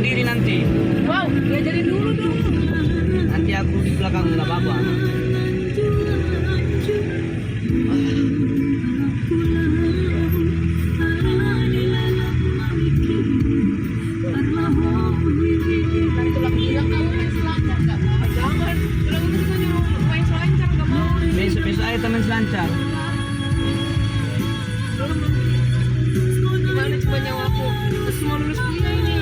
sendiri nanti. Wow, diajarin dulu dong. Nanti aku di belakang nggak apa-apa. Nanti tulang bilang kamu main selancar nggak? Jangan, tulang itu kan nyuruh main selancar nggak mau. Besok-besok aja teman selancar. Gimana coba nyawaku? Terus mau lulus kuliah ini.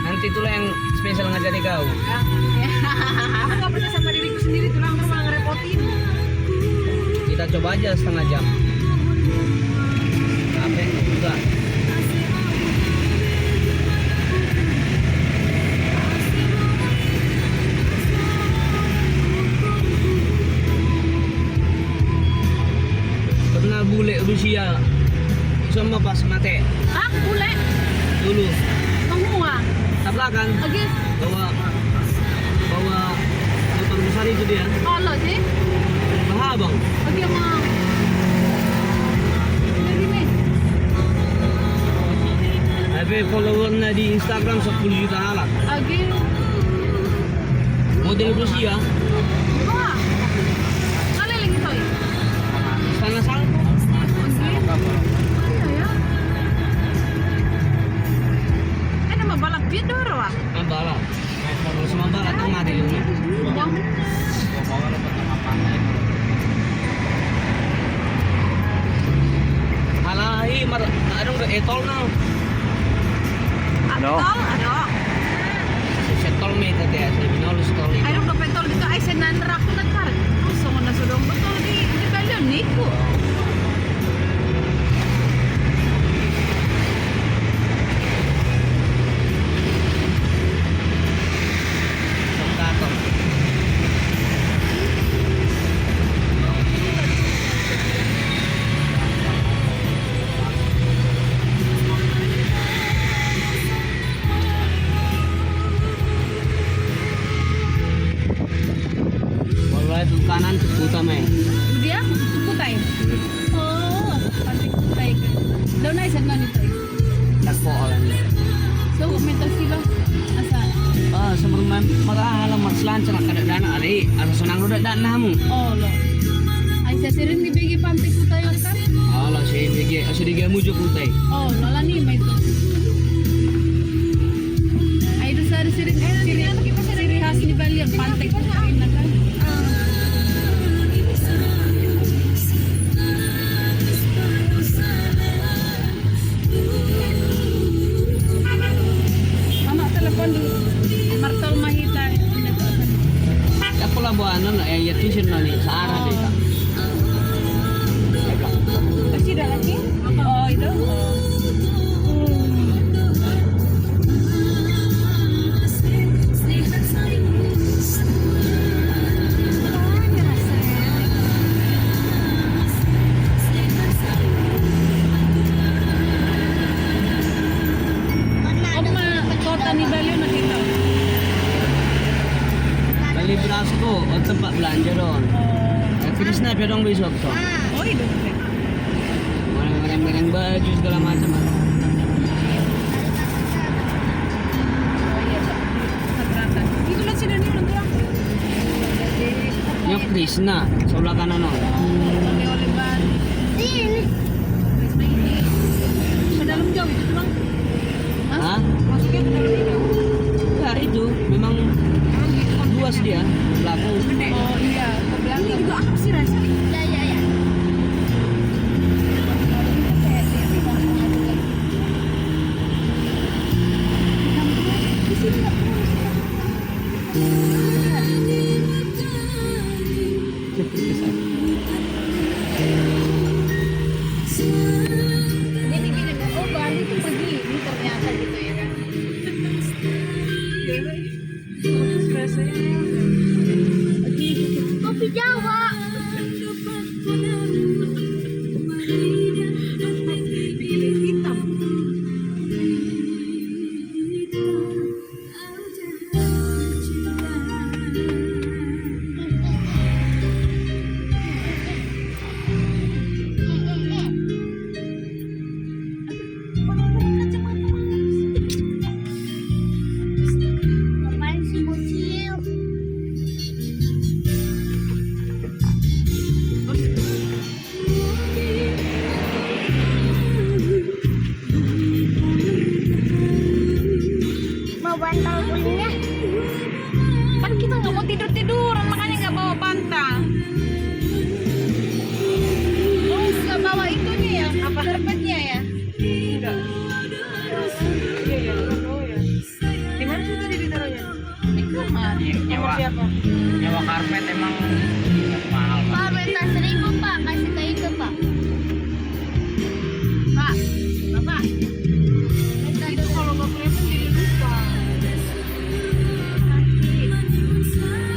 Nanti itulah yang spesial ngajari kau. Aku nggak percaya sama diriku sendiri, tulang malah ngerepotin. Kita coba aja setengah jam. Apa yang enggak? Pernah bule Rusia sama pas mate Aku bule, dulu semua. tak belakang Lagi, bawa motor besar itu dia kalau sih, mahal bang. lagi emang. Jadi nih, Tapi followernya di Instagram 10 juta halak. lagi. Model Rusia Wah, kali lagi toy. sana salpo. Iya ya. Nama balap dia doro ah. Balap. Kalau semua balap tuh mati dulu. Bang. Halahi mar ada nggak etol now. Atol, ada. Setol me tadi ya, saya bingung lu setol itu. Ay dong pentol dito ay senandra ko na tar. So na sudong betul di balyon niku. Kontator. Walau itu kanan tuh utama ya. Dia putay. Oh, pantik putay ka. Daw na isa na nito. Tak orang. So kumento sila asa. Ah, semerman marah mar selancar kada dana ari, asa senang udah dana namu. Oh lo. Ay sa sirin di bigi pantik putay kan. Ala si BG, asli dia mujuk utai. Oh, lala ni may to. Ay do sa sirin siri has ni balyon pantik putay na kan. Mama telepon dulu. Martol mahita. Aku lah buat anon ya tuition nani searah deh kak. Masih ada lagi? Oh itu. Oma kota ni Balyo nakita. Bali Brasco, o tempat belanja dong. Krisna pedong besok tuh. Oh itu. Barang-barang baju segala macam. Oh iya. Keberatan. Itu lah sini orang tua. Nyok Krisna, sebelah kanan non. Oleh Bali. Ini. Krisna ini. Ke dalam jauh itu bang. Hah? Masuknya ke dalam ini. Ya itu, memang luas dia, belakang. Oh iya, ke belakang. Ini juga apa sih rasanya? Ya ya ya. Jadi gini, oh Bali tuh begini ternyata gitu ya kan. Kopi Jawa. Bikin hitam. karpet emang